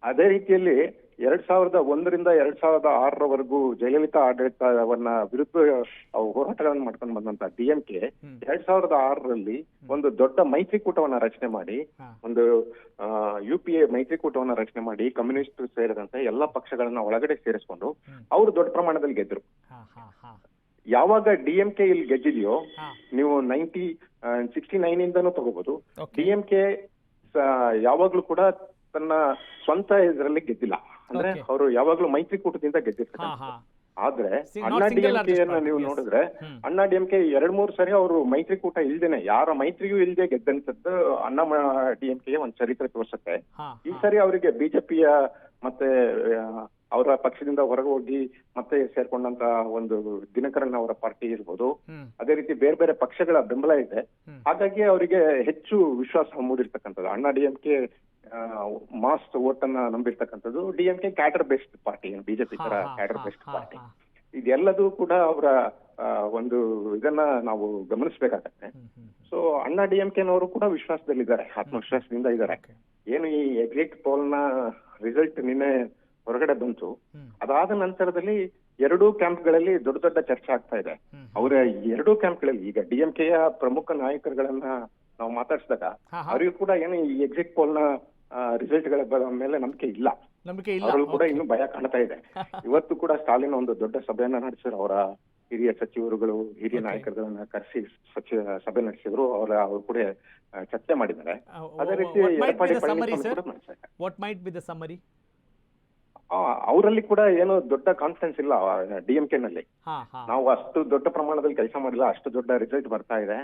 ಅದೇ ರೀತಿಯಲ್ಲಿ 2001ರಿಂದ 2006ರವರೆಗೂ ಜಯಲಲಿತಾ ಆಡಳಿತವನ್ನ ವಿರುದ್ಧ ಹೋರಾಟಗಳನ್ನು ಮಾಡ್ಕೊಂಡು ಬಂದಂತ ಡಿಎಂಕೆ 2006ರಲ್ಲಿ ಒಂದು ದೊಡ್ಡ ಮೈತ್ರಿಕೂಟವನ್ನ ರಚನೆ ಮಾಡಿ, ಒಂದು UPA ಮೈತ್ರಿಕೂಟವನ್ನ ರಚನೆ ಮಾಡಿ ಕಮ್ಯುನಿಸ್ಟ್ ಸೇರಿದಂತೆ ಎಲ್ಲಾ ಪಕ್ಷಗಳನ್ನ ಒಳಗಡೆ ಸೇರಿಸ್ಕೊಂಡು ಅವರು ದೊಡ್ಡ ಪ್ರಮಾಣದಲ್ಲಿ ಗೆದ್ರು. ಯಾವಾಗ ಡಿಎಂಕೆ ಇಲ್ಲಿ ಗೆದ್ದಿದೆಯೋ, ನೀವು 69 ಇಂದನೂ ತಗೋಬಹುದು, ಡಿಎಂಕೆ ಯಾವಾಗ್ಲೂ ಕೂಡ ತನ್ನ ಸ್ವಂತ ಇದರಲ್ಲಿ ಗೆದ್ದಿಲ್ಲ. ಅಂದ್ರೆ ಅವರು ಯಾವಾಗ್ಲೂ ಮೈತ್ರಿಕೂಟದಿಂದ ಗೆದ್ದಿರ್ತಾರೆ. ಆದ್ರೆ ಅಣ್ಣಾ ಡಿಎಂಕೆಯನ್ನ ನೀವು ನೋಡಿದ್ರೆ, ಅಣ್ಣಾ ಡಿಎಂಕೆ 2-3 ಸರಿ ಅವರು ಮೈತ್ರಿಕೂಟ ಇಲ್ದೇನೆ, ಯಾರ ಮೈತ್ರಿಯೂ ಇಲ್ದೆ ಗೆದ್ದಂತದ್ದು ಅಣ್ಣಾ ಡಿಎಂಕೆ ಒಂದ್ ಚರಿತ್ರೆ ತೋರ್ಸುತ್ತೆ. ಈ ಸರಿ ಅವರಿಗೆ ಬಿಜೆಪಿಯ ಮತ್ತೆ ಅವರ ಪಕ್ಷದಿಂದ ಹೊರಗೆ ಹೋಗಿ ಮತ್ತೆ ಸೇರ್ಕೊಂಡಂತ ಒಂದು ದಿನಕರನ್ ಅವರ ಪಾರ್ಟಿ ಇರ್ಬೋದು, ಅದೇ ರೀತಿ ಬೇರೆ ಬೇರೆ ಪಕ್ಷಗಳ ಬೆಂಬಲ ಇದೆ. ಹಾಗಾಗಿ ಅವರಿಗೆ ಹೆಚ್ಚು ವಿಶ್ವಾಸ ಮೂಡಿರ್ತಕ್ಕಂಥದ್ದು. ಅಣ್ಣಾ ಡಿಎಂಕೆ ಮಾಸ್ ವೋಟ್ ಅನ್ನ ನಂಬಿರ್ತಕ್ಕಂಥದ್ದು. DMK cadre based party, BJP ತರ ಕ್ಯಾಡರ್ ಬೇಸ್ಡ್ ಪಾರ್ಟಿ. ಇದೆಲ್ಲದೂ ಕೂಡ ಅವರ ಒಂದು ಇದನ್ನ ನಾವು ಗಮನಿಸಬೇಕಾಗತ್ತೆ. ಸೊ ಅಣ್ಣಾ ಡಿಎಂಕೆನವರು ಕೂಡ ವಿಶ್ವಾಸದಲ್ಲಿದ್ದಾರೆ, ಆತ್ಮವಿಶ್ವಾಸದಿಂದ ಇದ್ದಾರೆ. ಏನು ಈ ಎಕ್ಸಿಟ್ ಪೋಲ್ ನ ರಿಸಲ್ಟ್ ನಿನ್ನೆ ಹೊರಗಡೆ ಬಂತು, ಅದಾದ ನಂತರದಲ್ಲಿ ಎರಡೂ ಕ್ಯಾಂಪ್ಗಳಲ್ಲಿ ದೊಡ್ಡ ದೊಡ್ಡ ಚರ್ಚೆ ಆಗ್ತಾ ಇದೆ. ಅವರ ಎರಡೂ ಕ್ಯಾಂಪ್ಗಳಲ್ಲಿ ಈಗ ಡಿಎಂಕೆಯ ಪ್ರಮುಖ ನಾಯಕರುಗಳನ್ನ ನಾವು ಮಾತಾಡಿಸಿದಾಗ ಅವರಿಗೂ ಕೂಡ ಏನು ಈ ಎಕ್ಸಿಟ್ ಪೋಲ್ ನ ರಿಸಲ್ಟ್ ಗಳ ಮೇಲೆ ನಂಬಿಕೆ ಇಲ್ಲ. ಅವರು ಕೂಡ ಇನ್ನು ಭಯ ಕಾಣ್ತಾ ಇದೆ. ಇವತ್ತು ಕೂಡ ಸ್ಟಾಲಿನ್ ಒಂದು ದೊಡ್ಡ ಸಭೆಯನ್ನ ನಡೆಸಿದ್ರು. ಅವರ ಹಿರಿಯ ಸಚಿವರುಗಳು, ಹಿರಿಯ ನಾಯಕರುಗಳನ್ನ ಕರೆಸಿ ಸಭೆ ನಡೆಸಿದ್ರು. ಅವರು ಕೂಡ ಚರ್ಚೆ ಮಾಡಿದ್ದಾರೆ. ಅದೇ ರೀತಿ ಎಡಪ್ಪಾಡಿ ಪಳನಿಸ್ವಾಮಿ ಕೂಡ ನಡೆಸಿದ್ದಾರೆ. ಅವರಲ್ಲಿ ಕೂಡ ಏನು ದೊಡ್ಡ ಕಾನ್ಫಿಡೆನ್ಸ್ ಇಲ್ಲ ಡಿಎಂಕೆ ನಲ್ಲಿ. ನಾವು ಅಷ್ಟು ದೊಡ್ಡ ಪ್ರಮಾಣದಲ್ಲಿ ಕೆಲಸ ಮಾಡಿಲ್ಲ, ಅಷ್ಟು ದೊಡ್ಡ ರಿಸಲ್ಟ್ ಬರ್ತಾ ಇದೆ,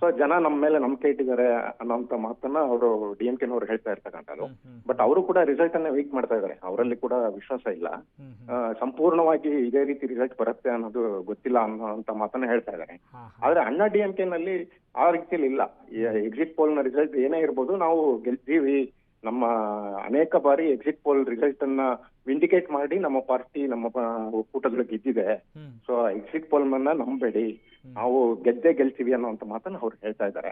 ಸೊ ಜನ ನಮ್ಮ ಮೇಲೆ ನಂಬಿಕೆ ಇಟ್ಟಿದ್ದಾರೆ ಅನ್ನೋಂತ ಮಾತನ್ನ ಅವರು ಡಿಎಂಕೆನವರು ಹೇಳ್ತಾ ಇರ್ತಕ್ಕಂಥದ್ದು. ಬಟ್ ಅವರು ಕೂಡ ರಿಸಲ್ಟ್ ಅನ್ನ ವೇಟ್ ಮಾಡ್ತಾ ಇದ್ದಾರೆ. ಅವರಲ್ಲಿ ಕೂಡ ವಿಶ್ವಾಸ ಇಲ್ಲ, ಸಂಪೂರ್ಣವಾಗಿ ಇದೇ ರೀತಿ ರಿಸಲ್ಟ್ ಬರುತ್ತೆ ಅನ್ನೋದು ಗೊತ್ತಿಲ್ಲ ಅನ್ನೋಂತ ಮಾತನ್ನ ಹೇಳ್ತಾ ಇದ್ದಾರೆ. ಆದ್ರೆ ಅಣ್ಣಾ ಡಿಎಂಕೆ ನಲ್ಲಿ ಆ ರೀತಿಯಲ್ಲಿ ಇಲ್ಲ. ಎಕ್ಸಿಟ್ ಪೋಲ್ ನ ರಿಸಲ್ಟ್ ಏನೇ ಇರ್ಬೋದು, ನಾವು ಗೆಲ್ತೀವಿ, ನಮ್ಮ ಅನೇಕ ಬಾರಿ ಎಕ್ಸಿಟ್ ಪೋಲ್ ರಿಸಲ್ಟ್ ಅನ್ನ ವಿಂಡಿಕೇಟ್ ಮಾಡಿ ನಮ್ಮ ಪಾರ್ಟಿ, ನಮ್ಮ ಒಕ್ಕೂಟಗಳು ಗೆದ್ದಿದೆ, ಸೊ ಎಕ್ಸಿಟ್ ಪೋಲ್ ಮನ್ನ ನಂಬೇಡಿ, ನಾವು ಗೆಲ್ತೀವಿ ಅನ್ನೋಂತ ಮಾತನ್ನ ಅವ್ರು ಹೇಳ್ತಾ ಇದ್ದಾರೆ.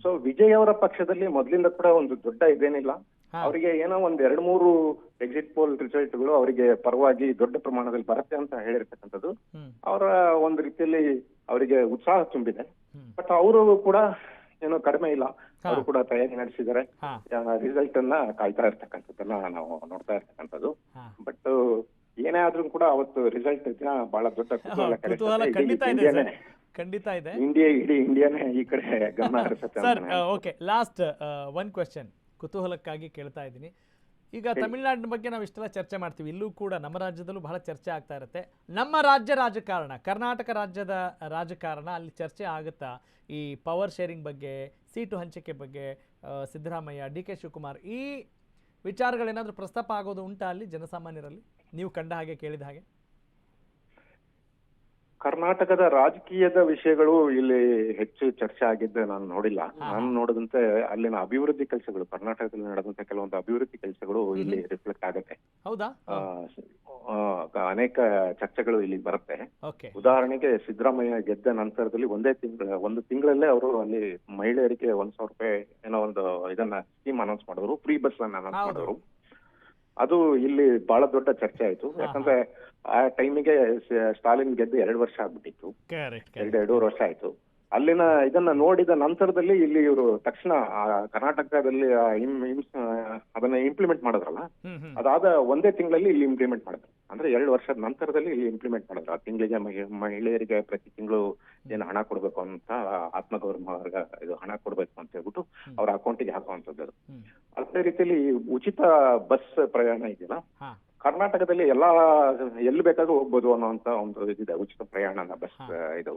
ಸೊ ವಿಜಯ್ ಅವರ ಪಕ್ಷದಲ್ಲಿ ಮೊದ್ಲಿಂದ ಕೂಡ ಒಂದು ದೊಡ್ಡ ಇದೇನಿಲ್ಲ. ಅವರಿಗೆ ಏನೋ ಒಂದ್ 2-3 ಎಕ್ಸಿಟ್ ಪೋಲ್ ರಿಸಲ್ಟ್ಗಳು ಅವರಿಗೆ ಪರವಾಗಿ ದೊಡ್ಡ ಪ್ರಮಾಣದಲ್ಲಿ ಬರುತ್ತೆ ಅಂತ ಹೇಳಿರ್ತಕ್ಕಂಥದ್ದು ಅವರ ಒಂದು ರೀತಿಯಲ್ಲಿ ಅವರಿಗೆ ಉತ್ಸಾಹ ತುಂಬಿದೆ. ಬಟ್ ಅವರು ಕೂಡ ಏನೋ ಕಡಿಮೆ ಇಲ್ಲ, ಅವರು ಕೂಡ ತಯಾರಿ ನಡೆಸಿದ್ದಾರೆ. ರಿಸಲ್ಟ್ ಅನ್ನ ಕಾಯ್ತಾ ಇರ್ತಕ್ಕಂಥದ್ದನ್ನ ನಾವು ನೋಡ್ತಾ ಇರ್ತಕ್ಕಂಥದ್ದು. ಬಟ್ ಏನೇ ಆದ್ರೂ ಕೂಡ ಅವತ್ತು ರಿಸಲ್ಟ್ ದಿನ ಬಹಳ ದೊಡ್ಡ ಕುತೂಹಲ ಖಂಡಿತ ಇದೆ. ಇಡೀ ಇಂಡಿಯಾನೇ ಈ ಕಡೆ ಗಮನ ಹರಿಸುತ್ತೆ. Sir, okay, last one question ಕುತೂಹಲಕ್ಕಾಗಿ ಕೇಳ್ತಾ ಇದ್ದೀನಿ. ಈಗ ತಮಿಳುನಾಡಿನ ಬಗ್ಗೆ ನಾವು ಇಷ್ಟೆಲ್ಲ ಚರ್ಚೆ ಮಾಡ್ತೀವಿ, ಇಲ್ಲೂ ಕೂಡ ನಮ್ಮ ರಾಜ್ಯದಲ್ಲೂ ಬಹಳ ಚರ್ಚೆ ಆಗ್ತಾ ಇರುತ್ತೆ. ನಮ್ಮ ರಾಜಕಾರಣ, ಕರ್ನಾಟಕ ರಾಜ್ಯದ ರಾಜಕಾರಣ, ಅಲ್ಲಿ ಚರ್ಚೆ ಆಗುತ್ತಾ ಈ ಪವರ್ ಶೇರಿಂಗ್ ಬಗ್ಗೆ, ಸೀಟು ಹಂಚಿಕೆ ಬಗ್ಗೆ, ಸಿದ್ದರಾಮಯ್ಯ, DK ಶಿವಕುಮಾರ್, ಈ ವಿಚಾರಗಳೇನಾದರೂ ಪ್ರಸ್ತಾಪ ಆಗೋದು ಉಂಟಾ ಅಲ್ಲಿ ಜನಸಾಮಾನ್ಯರಲ್ಲಿ, ನೀವು ಕಂಡ ಹಾಗೆ, ಕೇಳಿದ ಹಾಗೆ? ಕರ್ನಾಟಕದ ರಾಜಕೀಯದ ವಿಷಯಗಳು ಇಲ್ಲಿ ಹೆಚ್ಚು ಚರ್ಚೆ ಆಗಿದ್ದೆ ನಾನು ನೋಡಿಲ್ಲ. ನಾನು ನೋಡಿದಂತೆ ಅಲ್ಲಿನ ಅಭಿವೃದ್ಧಿ ಕೆಲಸಗಳು, ಕರ್ನಾಟಕದಲ್ಲಿ ನಡೆದಂತ ಕೆಲವೊಂದು ಅಭಿವೃದ್ಧಿ ಕೆಲಸಗಳು ಇಲ್ಲಿ ರಿಫ್ಲೆಕ್ಟ್ ಆಗುತ್ತೆ. ಹೌದಾ? ಅನೇಕ ಚರ್ಚೆಗಳು ಇಲ್ಲಿ ಬರುತ್ತೆ. ಉದಾಹರಣೆಗೆ ಸಿದ್ದರಾಮಯ್ಯ ಗೆದ್ದ ನಂತರದಲ್ಲಿ ಒಂದು ತಿಂಗಳಲ್ಲೇ ಅವರು ಅಲ್ಲಿ ಮಹಿಳೆಯರಿಗೆ 1,000 ರೂಪಾಯಿ ಏನೋ ಒಂದು ಇದನ್ನ ಸ್ಕೀಮ್ ಅನೌನ್ಸ್ ಮಾಡಿದ್ರು, ಫ್ರೀ ಬಸ್ ಅನ್ನ ಅನೌನ್ಸ್ ಮಾಡಿದ್ರು. ಅದು ಇಲ್ಲಿ ಬಹಳ ದೊಡ್ಡ ಚರ್ಚೆ ಆಯ್ತು. ಯಾಕಂದ್ರೆ ಆ ಟೈಮಿಗೆ ಸ್ಟಾಲಿನ್ ಗೆದ್ದು 2 ವರ್ಷ ಆಗ್ಬಿಟ್ಟಿತ್ತು, 2.5 ವರ್ಷ ಆಯ್ತು. ಅಲ್ಲಿನ ಇದನ್ನ ನೋಡಿದ ನಂತರದಲ್ಲಿ ಇಲ್ಲಿ ಇವರು ತಕ್ಷಣ ಕರ್ನಾಟಕದಲ್ಲಿ ಅದನ್ನ ಇಂಪ್ಲಿಮೆಂಟ್ ಮಾಡಿದ್ರಲ್ಲ, ಅದಾದ ಒಂದೇ ತಿಂಗಳಲ್ಲಿ ಇಲ್ಲಿ ಇಂಪ್ಲಿಮೆಂಟ್ ಮಾಡಿದ್ರು. ಅಂದ್ರೆ 2 ವರ್ಷದ ನಂತರದಲ್ಲಿ ಇಲ್ಲಿ ಇಂಪ್ಲಿಮೆಂಟ್ ಮಾಡಿದ್ರು. ಆ ತಿಂಗಳಿಗೆ ಮಹಿಳೆಯರಿಗೆ ಪ್ರತಿ ತಿಂಗಳು ಏನು ಹಣ ಕೊಡ್ಬೇಕು ಅಂತ, ಆತ್ಮಗೌರವ ಇದು ಹಣ ಕೊಡ್ಬೇಕು ಅಂತ ಹೇಳ್ಬಿಟ್ಟು ಅವ್ರ ಅಕೌಂಟಿಗೆ ಹಾಕುವಂತದ್ದು. ಅದೇ ರೀತಿಯಲ್ಲಿ ಉಚಿತ ಬಸ್ ಪ್ರಯಾಣ ಇದೆಯಲ್ಲ, ಕರ್ನಾಟಕದಲ್ಲಿ ಎಲ್ಲಿ ಬೇಕಾದ್ರೂ ಹೋಗ್ಬೋದು ಅನ್ನೋಂತ ಒಂದು ಇದಿದೆ, ಉಚಿತ ಪ್ರಯಾಣ ಬಸ್ ಇದು.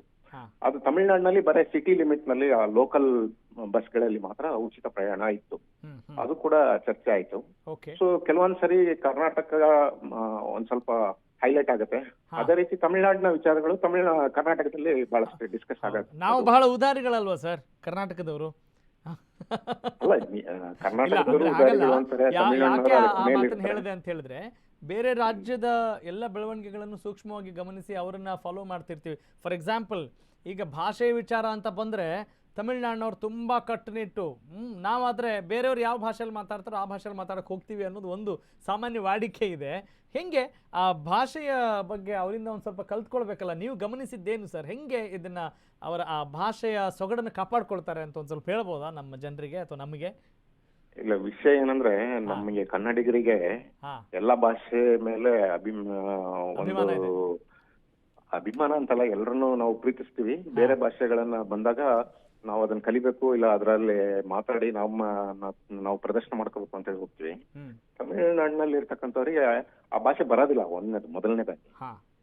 ಅದು ತಮಿಳುನಾಡಿನಲ್ಲಿ ಬರೀ ಸಿಟಿ ಲಿಮಿಟ್ ನಲ್ಲಿ ಲೋಕಲ್ ಬಸ್ಗಳಲ್ಲಿ ಮಾತ್ರ ಉಚಿತ ಪ್ರಯಾಣ ಇತ್ತು. ಅದು ಕೂಡ ಚರ್ಚೆ ಆಯ್ತು. ಸೊ ಕೆಲವೊಂದ್ಸರಿ ಕರ್ನಾಟಕ ಒಂದ್ ಸ್ವಲ್ಪ ಹೈಲೈಟ್ ಆಗುತ್ತೆ. ಅದೇ ರೀತಿ ತಮಿಳುನಾಡಿನ ವಿಚಾರಗಳು ಕರ್ನಾಟಕದಲ್ಲಿ ಬಹಳಷ್ಟು ಡಿಸ್ಕಸ್ ಆಗುತ್ತೆ. ನಾವು ಬಹಳ ಉದಾರಿಗಳಲ್ವಾ ಸರ್ ಕರ್ನಾಟಕದವರು? ಅಲ್ಲ, ಕರ್ನಾಟಕದವರು ಹೇಳಿದೆ ಅಂತ ಹೇಳಿದ್ರೆ, ಬೇರೆ ರಾಜ್ಯದ ಎಲ್ಲ ಬೆಳವಣಿಗೆಗಳನ್ನು ಸೂಕ್ಷ್ಮವಾಗಿ ಗಮನಿಸಿ ಅವರನ್ನ ಫಾಲೋ ಮಾಡ್ತಿರ್ತೀವಿ. ಫಾರ್ ಎಕ್ಸಾಂಪಲ್, ಈಗ ಭಾಷೆ ವಿಚಾರ ಅಂತ ಬಂದ್ರೆ ತಮಿಳ್ನಾಡಿನವ್ರು ತುಂಬ ಕಟ್ಟುನಿಟ್ಟು, ನಾವಾದರೆ ಬೇರೆಯವ್ರು ಯಾವ ಭಾಷೆಯಲ್ಲಿ ಮಾತಾಡ್ತಾರೋ ಆ ಭಾಷೆಯಲ್ಲಿ ಮಾತಾಡೋಕೆ ಹೋಗ್ತೀವಿ ಅನ್ನೋದು ಒಂದು ಸಾಮಾನ್ಯ ವಾಡಿಕೆ ಇದೆ. ಹೆಂಗೆ ಆ ಭಾಷೆಯ ಬಗ್ಗೆ ಅವರಿಂದ ಒಂದು ಸ್ವಲ್ಪ ಕಲ್ತ್ಕೊಳ್ಬೇಕಲ್ಲ, ನೀವು ಗಮನಿಸಿದ್ದೇನು ಸರ್? ಹೆಂಗೆ ಇದನ್ನು ಅವರ ಆ ಭಾಷೆಯ ಸೊಗಡನ್ನು ಕಾಪಾಡ್ಕೊಳ್ತಾರೆ ಅಂತ ಒಂದು ಸ್ವಲ್ಪ ಹೇಳ್ಬೋದಾ ನಮ್ಮ ಜನರಿಗೆ ಅಥವಾ ನಮಗೆ? ಇಲ್ಲ, ವಿಷಯ ಏನಂದ್ರೆ ನಮಗೆ ಕನ್ನಡಿಗರಿಗೆ ಎಲ್ಲಾ ಭಾಷೆ ಮೇಲೆ ಒಂದು ಅಭಿಮಾನ ಅಂತಲ್ಲ, ಎಲ್ಲರನ್ನು ನಾವು ಪ್ರೀತಿಸ್ತೀವಿ. ಬೇರೆ ಭಾಷೆಗಳನ್ನ ಬಂದಾಗ ನಾವು ಅದನ್ನ ಕಲಿಬೇಕು, ಇಲ್ಲ ಅದರಲ್ಲಿ ಮಾತಾಡಿ ನಾವು ಪ್ರದರ್ಶನ ಮಾಡ್ಕೋಬೇಕು ಅಂತ ಹೇಳಿ ಹೋಗ್ತೀವಿ. ತಮಿಳುನಾಡಿನಲ್ಲಿ ಇರ್ತಕ್ಕಂಥವ್ರಿಗೆ ಆ ಭಾಷೆ ಬರೋದಿಲ್ಲ, ಮೊದಲನೇದಾಗಿ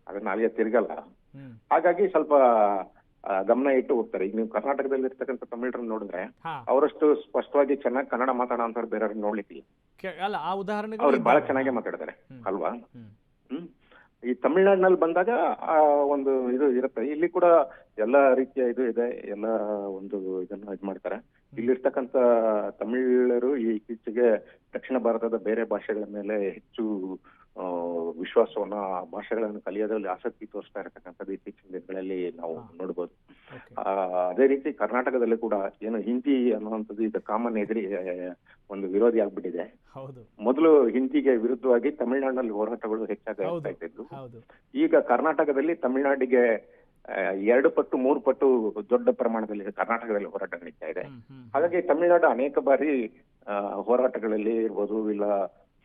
ಅದನ್ನ ನಾಲಿಗೆ ತಿರ್ಗಲ್ಲ. ಹಾಗಾಗಿ ಸ್ವಲ್ಪ ಗಮನ ಇಟ್ಟು ಹೋಗ್ತಾರೆ. ಈಗ ನೀವು ಕರ್ನಾಟಕದಲ್ಲಿ ಇರ್ತಕ್ಕಂಥ ತಮಿಳರನ್ನ ನೋಡಿದ್ರೆ ಅವರಷ್ಟು ಸ್ಪಷ್ಟವಾಗಿ ಚೆನ್ನಾಗಿ ಕನ್ನಡ ಮಾತಾಡೋ ಅಂತ ಬೇರೆಯವ್ರನ್ನ ನೋಡ್ಲಿಕ್ಕೆ ಅವ್ರಿಗೆ ಬಹಳ ಚೆನ್ನಾಗಿ ಮಾತಾಡ್ತಾರೆ ಅಲ್ವಾ. ಈ ತಮಿಳ್ನಾಡಿನಲ್ಲಿ ಬಂದಾಗ ಒಂದು ಇದು ಇರುತ್ತೆ. ಇಲ್ಲಿ ಕೂಡ ಎಲ್ಲಾ ರೀತಿಯ ಇದು ಇದೆ, ಎಲ್ಲ ಒಂದು ಇದನ್ನ ಇದು ಮಾಡ್ತಾರೆ. ಇಲ್ಲಿರ್ತಕ್ಕಂಥ ತಮಿಳರು ಇತ್ತೀಚೆಗೆ ದಕ್ಷಿಣ ಭಾರತದ ಬೇರೆ ಭಾಷೆಗಳ ಮೇಲೆ ಹೆಚ್ಚು ವಿಶ್ವಾಸವನ್ನ, ಭಾಷೆಗಳನ್ನು ಕಲಿಯೋದ್ರಲ್ಲಿ ಆಸಕ್ತಿ ತೋರಿಸ್ತಾ ಇರತಕ್ಕಂಥದ್ದು ಇತ್ತೀಚಿನ ದಿನಗಳಲ್ಲಿ ನಾವು ನೋಡ್ಬೋದು. ಅದೇ ರೀತಿ ಕರ್ನಾಟಕದಲ್ಲಿ ಕೂಡ ಏನು ಹಿಂದಿ ಅನ್ನುವಂಥದ್ದು ಇದು ಕಾಮನ್ ಎದುರಿ ಒಂದು ವಿರೋಧಿ ಆಗ್ಬಿಟ್ಟಿದೆ. ಮೊದಲು ಹಿಂದಿಗೆ ವಿರುದ್ಧವಾಗಿ ತಮಿಳುನಾಡಿನಲ್ಲಿ ಹೋರಾಟಗಳು ಹೆಚ್ಚಾಗಿ ಆಗ್ತಾ ಇದ್ದು, ಈಗ ಕರ್ನಾಟಕದಲ್ಲಿ ತಮಿಳುನಾಡಿಗೆ 2 ಪಟ್ಟು 3 ಪಟ್ಟು ದೊಡ್ಡ ಪ್ರಮಾಣದಲ್ಲಿ ಕರ್ನಾಟಕದಲ್ಲಿ ಹೋರಾಟ ನಡೀತಾ ಇದೆ. ಹಾಗಾಗಿ ತಮಿಳುನಾಡು ಅನೇಕ ಬಾರಿ ಹೋರಾಟಗಳಲ್ಲಿ ಇರ್ಬೋದು, ಇಲ್ಲ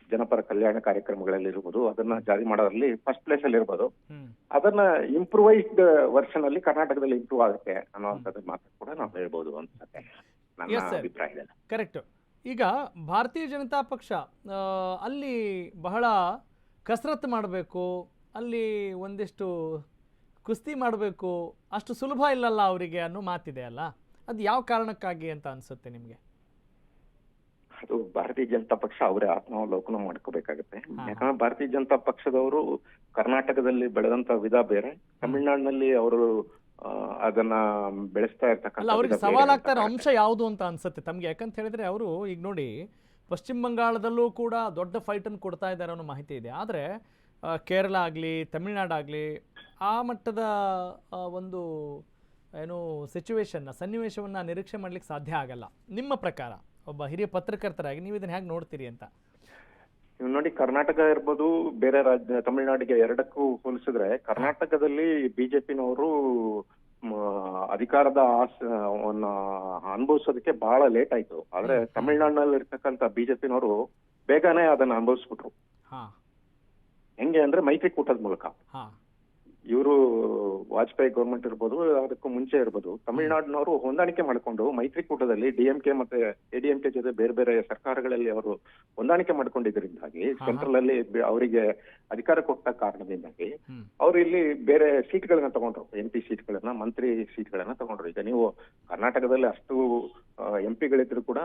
ಜನಪರ ಕಲ್ಯಾಣ ಕಾರ್ಯಕ್ರಮಗಳಲ್ಲಿ ಇರ್ಬೋದು, ಅದನ್ನ ಜಾರಿ ಮಾಡೋದ್ರಲ್ಲಿ ಫಸ್ಟ್ ಪ್ಲೇಸ್ ಅಲ್ಲಿ ಇರ್ಬೋದು. ಅದನ್ನ ಇಂಪ್ರೂವೈಸ್ಡ್ ವರ್ಷನ್ ಅಲ್ಲಿ ಕರ್ನಾಟಕದಲ್ಲಿ ಇಂಪ್ರೂವ್ ಆಗುತ್ತೆ ಅನ್ನುವಂಥದ್ದು ಮಾತು ಕೂಡ ನಾವು ಹೇಳ್ಬೋದು ಅನ್ಸುತ್ತೆ, ನನ್ನ ಅಭಿಪ್ರಾಯದಲ್ಲಿ. ಕರೆಕ್ಟ್. ಈಗ ಭಾರತೀಯ ಜನತಾ ಪಕ್ಷ ಅಲ್ಲಿ ಬಹಳ ಕಸರತ್ತು ಮಾಡಬೇಕು, ಅಲ್ಲಿ ಒಂದಿಷ್ಟು ಕುಸ್ತಿ ಮಾಡಬೇಕು, ಅಷ್ಟು ಸುಲಭ ಇಲ್ಲಲ್ಲ ಅವರಿಗೆ ಅನ್ನೋ ಮಾತಿದೆ ಅಲ್ಲ, ಅದು ಯಾವ ಕಾರಣಕ್ಕಾಗಿ ಅಂತ ಅನ್ಸುತ್ತೆ ನಿಮಗೆ? ಅದು ಭಾರತೀಯ ಜನತಾ ಪಕ್ಷ ಅವರೇ ಆತ್ಮಾವಲೋಕನ ಮಾಡ್ಕೋಬೇಕಾಗತ್ತೆ. ಯಾಕಂದ್ರೆ ಭಾರತೀಯ ಜನತಾ ಪಕ್ಷದವರು ಕರ್ನಾಟಕದಲ್ಲಿ ಬೆಳೆದಂತ ವಿಧ ಬೇರೆ, ತಮಿಳ್ನಾಡಿನಲ್ಲಿ ಅವರು ಅದನ್ನ ಬೆಳೆಸ್ತಾ ಇರ್ತಕ್ಕಂಥ ಅವ್ರಿಗೆ ಸವಾಲಾಗ್ತಾ ಇರೋ ಅಂಶ ಯಾವುದು ಅಂತ ಅನ್ಸುತ್ತೆ ತಮ್ಗೆ? ಯಾಕಂತ ಹೇಳಿದ್ರೆ ಅವರು ಈಗ ನೋಡಿ ಪಶ್ಚಿಮ ಬಂಗಾಳದಲ್ಲೂ ಕೂಡ ದೊಡ್ಡ ಫೈಟನ್ನು ಕೊಡ್ತಾ ಇದ್ದಾರೆ ಅನ್ನೋ ಮಾಹಿತಿ ಇದೆ. ಆದರೆ ಕೇರಳ ಆಗಲಿ ತಮಿಳ್ನಾಡಾಗಲಿ ಆ ಮಟ್ಟದ ಒಂದು ಏನು ಸನ್ನಿವೇಶವನ್ನು ನಿರೀಕ್ಷೆ ಮಾಡ್ಲಿಕ್ಕೆ ಸಾಧ್ಯ ಆಗಲ್ಲ. ನಿಮ್ಮ ಪ್ರಕಾರ ಒಬ್ಬ ಹಿರಿಯ ಪತ್ರಕರ್ತರಾಗಿ ನೀವು ಇದನ್ನ ಹೇಗೆ ನೋಡ್ತೀರಿ ಅಂತ? ನೀವು ನೋಡಿ, ಕರ್ನಾಟಕ ಇರ್ಬೋದು, ಬೇರೆ ರಾಜ್ಯ ತಮಿಳುನಾಡಿಗೆ ಎರಡಕ್ಕೂ ಹೋಲಿಸಿದ್ರೆ ಕರ್ನಾಟಕದಲ್ಲಿ ಬಿಜೆಪಿನವರು ಅಧಿಕಾರದ ಅನುಭವಿಸೋದಕ್ಕೆ ಬಹಳ ಲೇಟ್ ಆಯ್ತು. ಆದ್ರೆ ತಮಿಳುನಾಡಿನಲ್ಲಿ ಇರ್ತಕ್ಕಂಥ ಬಿಜೆಪಿನವರು ಬೇಗನೆ ಅದನ್ನ ಅನುಭವಿಸ್ಬಿಟ್ರು. ಹೆಂಗೆ ಅಂದ್ರೆ ಮೈತ್ರಿಕೂಟದ ಮೂಲಕ. ಇವರು ವಾಜಪೇಯಿ ಗೌರ್ಮೆಂಟ್ ಇರ್ಬೋದು, ಅದಕ್ಕೂ ಮುಂಚೆ ಇರ್ಬೋದು, ತಮಿಳುನಾಡಿನವರು ಹೊಂದಾಣಿಕೆ ಮಾಡಿಕೊಂಡು ಮೈತ್ರಿಕೂಟದಲ್ಲಿ ಡಿಎಂಕೆ ಮತ್ತೆ ಎಡಿಎಂಕೆ ಜೊತೆ ಬೇರೆ ಬೇರೆ ಸರ್ಕಾರಗಳಲ್ಲಿ ಅವರು ಹೊಂದಾಣಿಕೆ ಮಾಡ್ಕೊಂಡಿದ್ರಿಂದಾಗಿ ಸೆಂಟ್ರಲ್ ಅಲ್ಲಿ ಅವರಿಗೆ ಅಧಿಕಾರ ಕೊಟ್ಟ ಕಾರಣದಿಂದಾಗಿ ಅವರು ಇಲ್ಲಿ ಬೇರೆ ಸೀಟ್ಗಳನ್ನ ತಗೊಂಡ್ರು, MP ಸೀಟ್ಗಳನ್ನ, ಮಂತ್ರಿ ಸೀಟ್ಗಳನ್ನ ತಗೊಂಡ್ರು. ಈಗ ನೀವು ಕರ್ನಾಟಕದಲ್ಲಿ ಅಷ್ಟು MP ಗಳಿದ್ರು ಕೂಡ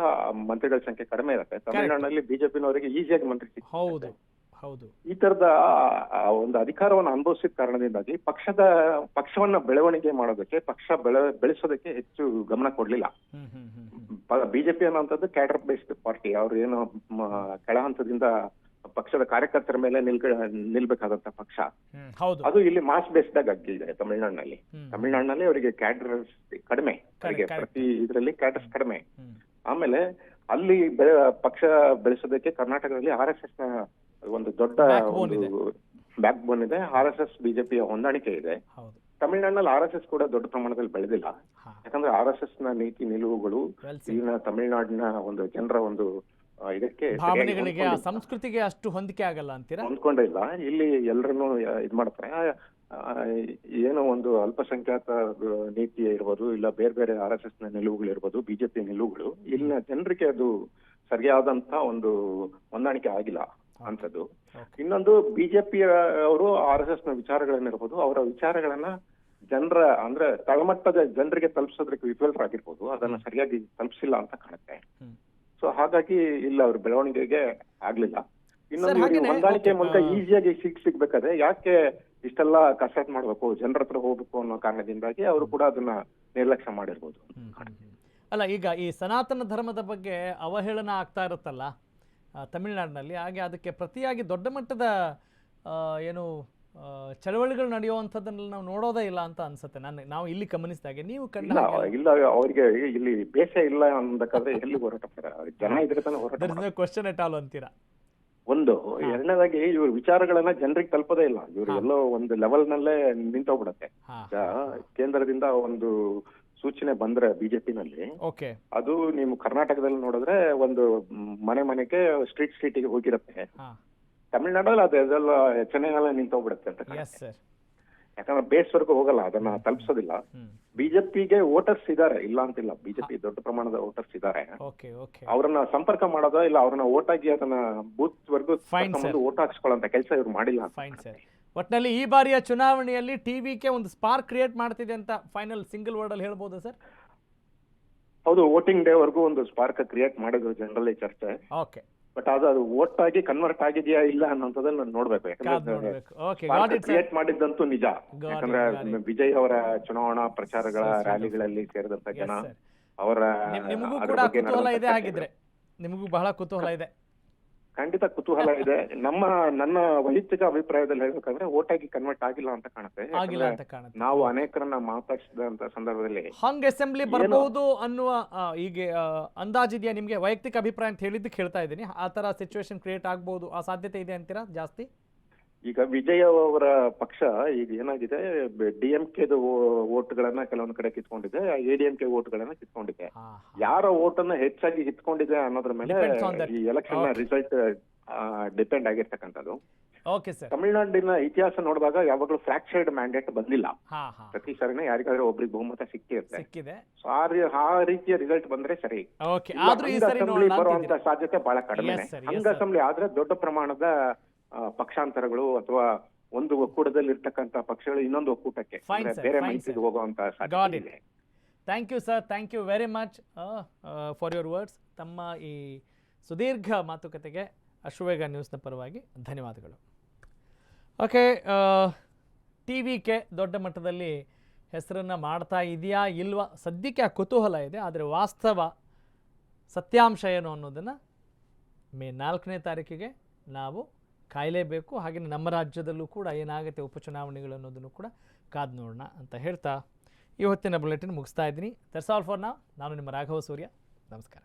ಮಂತ್ರಿಗಳ ಸಂಖ್ಯೆ ಕಡಿಮೆ ಇರುತ್ತೆ. ತಮಿಳುನಾಡಿನಲ್ಲಿ ಬಿಜೆಪಿನವರಿಗೆ ಈಸಿಯಾಗಿ ಮಂತ್ರಿ ಸೀಟ್. ಈ ತರದ ಒಂದು ಅಧಿಕಾರವನ್ನು ಅನುಭವಿಸಿದ ಕಾರಣದಿಂದಾಗಿ ಪಕ್ಷವನ್ನ ಬೆಳವಣಿಗೆ ಮಾಡೋದಕ್ಕೆ, ಬೆಳೆಸೋದಕ್ಕೆ ಹೆಚ್ಚು ಗಮನ ಕೊಡ್ಲಿಲ್ಲ. ಬಿಜೆಪಿ ಅನ್ನೋಂಥದ್ದು ಕ್ಯಾಡರ್ ಬೇಸ್ಡ್ ಪಾರ್ಟಿ. ಅವ್ರು ಏನು ಕೆಳ ಹಂತದಿಂದ ಪಕ್ಷದ ಕಾರ್ಯಕರ್ತರ ಮೇಲೆ ನಿಲ್ಬೇಕಾದಂತ ಪಕ್ಷ, ಅದು ಇಲ್ಲಿ ಮಾಸ್ ಬೇಸ್ಡ್ ಆಗಿದೆ. ತಮಿಳುನಾಡಿನಲ್ಲಿ ಅವರಿಗೆ ಕ್ಯಾಡರ್ ಕಡಿಮೆ, ಪ್ರತಿ ಇದರಲ್ಲಿ ಕ್ಯಾಡರ್ಸ್ ಕಡಿಮೆ. ಆಮೇಲೆ ಅಲ್ಲಿ ಪಕ್ಷ ಬೆಳೆಸೋದಕ್ಕೆ ಕರ್ನಾಟಕದಲ್ಲಿ RSS ನ ಒಂದು ದೊಡ್ಡ ಬ್ಯಾಕ್ ಬೋನ್ ಇದೆ. RSS ಬಿಜೆಪಿಯ ಹೊಂದಾಣಿಕೆ ಇದೆ. ತಮಿಳುನಾಡಿನಲ್ಲಿ RSS ಕೂಡ ದೊಡ್ಡ ಪ್ರಮಾಣದಲ್ಲಿ ಬೆಳೆದಿಲ್ಲ. ಯಾಕಂದ್ರೆ RSS ನ ನೀತಿ ನಿಲುವುಗಳು ಇಲ್ಲಿನ ತಮಿಳುನಾಡಿನ ಒಂದು ಜನರ ಒಂದು ಇದಕ್ಕೆ ಸಂಸ್ಕೃತಿಗೆ ಅಷ್ಟು ಹೊಂದಿಕೆ ಆಗಲ್ಲ ಅಂತೀರಾ? ಹೊಂದ್ಕೊಂಡಿಲ್ಲ. ಇಲ್ಲಿ ಎಲ್ಲರನ್ನು ಇದ್ ಮಾಡ್ತಾರೆ. ಏನೋ ಒಂದು ಅಲ್ಪಸಂಖ್ಯಾತ ನೀತಿ ಇರ್ಬೋದು, ಇಲ್ಲ ಬೇರೆ ಬೇರೆ RSS ನ ನಿಲುವುಗಳು ಇರ್ಬೋದು, ಬಿಜೆಪಿ ನಿಲುವುಗಳು ಇಲ್ಲಿನ ಜನರಿಗೆ ಅದು ಸರಿಯಾದಂತ ಒಂದು ಹೊಂದಾಣಿಕೆ ಆಗಿಲ್ಲ ಅಂತದ್ದು. ಇನ್ನೊಂದು, ಬಿಜೆಪಿ ಅವರು RSS ನ ವಿಚಾರಗಳನ್ನಿರ್ಬೋದು, ಅವರ ವಿಚಾರಗಳನ್ನ ಜನರ ಅಂದ್ರೆ ತಳಮಟ್ಟದ ಜನರಿಗೆ ತಲುಪಿಸೋದಕ್ಕೆ ವಿಫಲರಾಗಿರ್ಬೋದು, ಅದನ್ನ ಸರಿಯಾಗಿ ತಲುಪಿಸಿಲ್ಲ ಅಂತ ಕಾಣುತ್ತೆ. ಸೊ ಹಾಗಾಗಿ ಇಲ್ಲ, ಅವ್ರ ಬೆಳವಣಿಗೆಗೆ ಆಗ್ಲಿಲ್ಲ. ಇನ್ನೊಂದು, ಹೊಂದಾಣಿಕೆ ಮೂಲಕ ಈಸಿಯಾಗಿ ಸಿಗ್ಬೇಕಾದ್ರೆ ಯಾಕೆ ಇಷ್ಟೆಲ್ಲ ಕಸರತ್ ಮಾಡ್ಬೇಕು, ಜನರ ಹತ್ರ ಹೋಗ್ಬೇಕು ಅನ್ನೋ ಕಾರಣದಿಂದಾಗಿ ಅವರು ಕೂಡ ಅದನ್ನ ನಿರ್ಲಕ್ಷ್ಯ ಮಾಡಿರ್ಬೋದು. ಅಲ್ಲ, ಈಗ ಈ ಸನಾತನ ಧರ್ಮದ ಬಗ್ಗೆ ಅವಹೇಳನ ಆಗ್ತಾ ಇರುತ್ತಲ್ಲ ತಮಿಳುನಾಡಿನಲ್ಲಿ, ಹಾಗೆ ಅದಕ್ಕೆ ಪ್ರತಿಯಾಗಿ ದೊಡ್ಡ ಮಟ್ಟದ ಏನು ಚಳವಳಿಗಳು ನಡೆಯುವಂಥದ್ದನ್ನೆಲ್ಲ ನಾವು ನೋಡೋದೇ ಇಲ್ಲ ಅಂತ ಅನ್ಸುತ್ತೆ ನಾವು ಇಲ್ಲಿ ಗಮನಿಸಿದಾಗೆ. ನೀವು ಇಲ್ಲ ಇಲ್ಲ ಅವ್ರಿಗೆ ಇಲ್ಲಿ ಬೇಸೆ ಇಲ್ಲ ಅಂದಕ್ಕಾದ್ರೆ ಎಲ್ಲಿ ಹೋರಾಟ ಮಾಡ್ತಾರೆ? ಜನ ಇದ್ರೆ ತಾನೇ ಹೋರಾಟ ಮಾಡ್ತಾರೆ. ಕ್ವಶನ್ ಎಟ್ ಆಲ್ ಅಂತೀರಾ? ಒಂದು ಎರಡನೇದಾಗಿ ಇವ್ರ ವಿಚಾರಗಳನ್ನ ಜನರಿಗೆ ತಲುಪೋದೇ ಇಲ್ಲ. ಇವ್ರು ಎಲ್ಲೋ ಒಂದು ಲೆವೆಲ್ ನಲ್ಲೇ ನಿಂತೋಗ್ಬಿಡತ್ತೆ. ಈಗ ಕೇಂದ್ರದಿಂದ ಒಂದು ಸೂಚನೆ ಬಂದ್ರೆ ಬಿಜೆಪಿನಲ್ಲಿ, ಅದು ನೀವು ಕರ್ನಾಟಕದಲ್ಲಿ ನೋಡಿದ್ರೆ ಒಂದು ಮನೆಗೆ ಸ್ಟ್ರೀಟಿಗೆ ಹೋಗಿರತ್ತೆ. ತಮಿಳ್ನಾಡಲ್ಲಿ ಅದೆಲ್ಲ ಚೆನ್ನೈನಲ್ಲ ನಿಂತೋಗ್ಬಿಡತ್ತೆ ಅಂತ. ಯಾಕಂದ್ರೆ ಬೇಸ್ವರೆಗೂ ಹೋಗಲ್ಲ, ಅದನ್ನ ತಲುಪಿಸೋದಿಲ್ಲ. ಬಿಜೆಪಿಗೆ ವೋಟರ್ಸ್ ಇದಾರೆ, ಇಲ್ಲ ಅಂತಿಲ್ಲ. ಬಿಜೆಪಿ ದೊಡ್ಡ ಪ್ರಮಾಣದ ವೋಟರ್ಸ್ ಇದಾರೆ. ಅವ್ರನ್ನ ಸಂಪರ್ಕ ಮಾಡೋದ ಇಲ್ಲ ಅವ್ರನ್ನ ವೋಟ್ ಆಗಿ ಅದನ್ನ ಬೂತ್ ವರ್ಗು ವೋಟ್ ಹಾಕ್ಸ್ಕೊಳ್ಳೋಂತ ಕೆಲಸ ಇವ್ರು ಮಾಡಿಲ್ಲ. ಒಟ್ಟಿನಲ್ಲಿ ಈ ಬಾರಿಯ ಚುನಾವಣೆಯಲ್ಲಿ ಟಿವಿಗೆ ಒಂದು ಸ್ಪಾರ್ಕ್ ಕ್ರಿಯೇಟ್ ಮಾಡ್ತಿದೆ ಅಂತ ಫೈನಲ್ ಸಿಂಗಲ್ ವರ್ಡ್ ಅಲ್ಲಿ ಹೇಳ್ಬೋದು ಸರ್? ಹೌದು, ವೋಟಿಂಗ್ ಡೇ ವರ್ಗೂ ಒಂದು ಸ್ಪಾರ್ಕ್ ಕ್ರಿಯೇಟ್ ಮಾಡಿದ್ರು ಜನರಲಿ ಚರ್ಚೆ. ಬಟ್ ಅದು ವೋಟ್ ಆಗಿ ಕನ್ವರ್ಟ್ ಆಗಿದೆಯಾ ಇಲ್ಲ ಅನ್ನೋದನ್ನ ನೋಡ್ಬೇಕು. ಯಾಕಂದ್ರೆ ಕ್ರಿಯೇಟ್ ಮಾಡಿದ್ದಂತೂ ನಿಜ. ಯಾಕಂದ್ರೆ ವಿಜಯ್ ಅವರ ಚುನಾವಣಾ ಪ್ರಚಾರಗಳ ರ್ಯಾಲಿಗಳಲ್ಲಿ ಸೇರಿದಂತ ಜನ ಅವರ ನಿಮಗೂ ಕೂಡ ಕುತೂಹಲ ಇದೆ ಹಾಗಿದ್ರೆ? ನಿಮಗೂ ಬಹಳ ಕುತೂಹಲ ಇದೆ? ಖಂಡಿತ ಕುತೂಹಲ ಇದೆ. ನನ್ನ ವೈಯಕ್ತಿಕ ಅಭಿಪ್ರಾಯದಲ್ಲಿ ಹೇಳ್ಬೇಕಂದ್ರೆ ವೋಟ್ ಆಗಿ ಕನ್ವರ್ಟ್ ಆಗಿಲ್ಲ ಅಂತ ಕಾಣುತ್ತೆ. ನಾವು ಅನೇಕರನ್ನ ಮಾತಾಡಿಸಿದಂತ ಸಂದರ್ಭದಲ್ಲಿ ಹಂಗ್ ಅಸೆಂಬ್ಲಿ ಬರಬಹುದು ಅನ್ನುವ ಈಗ ಅಂದಾಜಿದೆಯಾ ನಿಮ್ಗೆ? ವೈಯಕ್ತಿಕ ಅಭಿಪ್ರಾಯ ಅಂತ ಹೇಳಿದ್ದಕ್ಕೆ ಹೇಳ್ತಾ ಇದ್ದೀನಿ. ಆ ತರ ಸಿಚುವೇಶನ್ ಕ್ರಿಯೇಟ್ ಆಗ್ಬಹುದು, ಆ ಸಾಧ್ಯತೆ ಇದೆ ಅಂತೀರಾ ಜಾಸ್ತಿ? ಈಗ ವಿಜಯ್ ಅವರ ಪಕ್ಷ ಈಗ ಏನಾಗಿದೆ, ಡಿಎಂಕೆದು ವೋಟ್ಗಳನ್ನ ಕೆಲವೊಂದು ಕಡೆ ಕಿತ್ಕೊಂಡಿದೆ, ಎಡಿಎಂಕೆ ವೋಟ್ಗಳನ್ನ ಕಿತ್ಕೊಂಡಿದೆ. ಯಾರ ವೋಟನ್ನ ಹೆಚ್ಚಾಗಿ ಕಿತ್ಕೊಂಡಿದೆ ಅನ್ನೋದ್ರ ಮೇಲೆ ಈ ಎಲೆಕ್ಷನ್ ರಿಸಲ್ಟ್ ಡಿಪೆಂಡ್ ಆಗಿರ್ತಕ್ಕಂಥದ್ದು. ತಮಿಳುನಾಡಿನ ಇತಿಹಾಸ ನೋಡಿದಾಗ ಯಾವಾಗಲೂ ಫ್ರಾಕ್ಚರ್ಡ್ ಮ್ಯಾಂಡೇಟ್ ಬಂದಿಲ್ಲ. ಪ್ರತಿ ಸರಿನೇ ಯಾರಿಗಾದ್ರೂ ಒಬ್ರಿಗೆ ಬಹುಮತ ಸಿಕ್ಕಿರುತ್ತೆ. ಆ ರೀತಿಯ ರಿಸಲ್ಟ್ ಬಂದ್ರೆ ಸರಿ. ಅಸೆಂಬ್ಲಿ ಬರುವಂತ ಸಾಧ್ಯತೆ ಬಹಳ ಕಡಿಮೆ. ಹಂಗ ಅಸೆಂಬ್ಲಿ ಆದ್ರೆ ದೊಡ್ಡ ಪ್ರಮಾಣದ ಪಕ್ಷಾಂತರಗಳು ಅಥವಾ ಒಂದು ಒಕ್ಕೂಟದಲ್ಲಿ ಇರ್ತಕ್ಕಂಥ ಪಕ್ಷಗಳು ಇನ್ನೊಂದು ಒಕ್ಕೂಟಕ್ಕೆ ಬೇರೆ ಮೈತ್ರಿಗೆ ಹೋಗುವಂತ ಸಾಧ್ಯತೆ ಇದೆ. Thank you sir, thank you very much for your words. ತಮ್ಮ ಈ ಸುದೀರ್ಘ ಮಾತುಕತೆಗೆ ಅಶ್ವವೇಗ ನ್ಯೂಸ್ನ ಪರವಾಗಿ ಧನ್ಯವಾದಗಳು. ಓಕೆ, ಟಿವಿಗೆ ದೊಡ್ಡ ಮಟ್ಟದಲ್ಲಿ ಹೆಸರನ್ನು ಮಾಡ್ತಾ ಇದೆಯಾ ಇಲ್ವಾ ಸದ್ಯಕ್ಕೆ ಆ ಕುತೂಹಲ ಇದೆ. ಆದರೆ ವಾಸ್ತವ ಸತ್ಯಾಂಶ ಏನು ಅನ್ನೋದನ್ನು ಮೇ 4ನೇ ತಾರೀಕಿಗೆ ನಾವು ಕಾಯಲೇಬೇಕು. ಹಾಗೆ ನಮ್ಮ ರಾಜ್ಯದಲ್ಲೂ ಕೂಡ ಏನಾಗುತ್ತೆ ಉಪಚುನಾವಣೆಗಳು ಅನ್ನೋದನ್ನು ಕೂಡ ಕಾದು ನೋಡೋಣ ಅಂತ ಹೇಳ್ತಾ ಈ ಹೊತ್ತಿನ ಬುಲೆಟಿನ್ ಮುಗಿಸ್ತಾ ಇದ್ದೀನಿ. That's all for now. ನಾನು ನಿಮ್ಮ ರಾಘವ ಸೂರ್ಯ. ನಮಸ್ಕಾರ.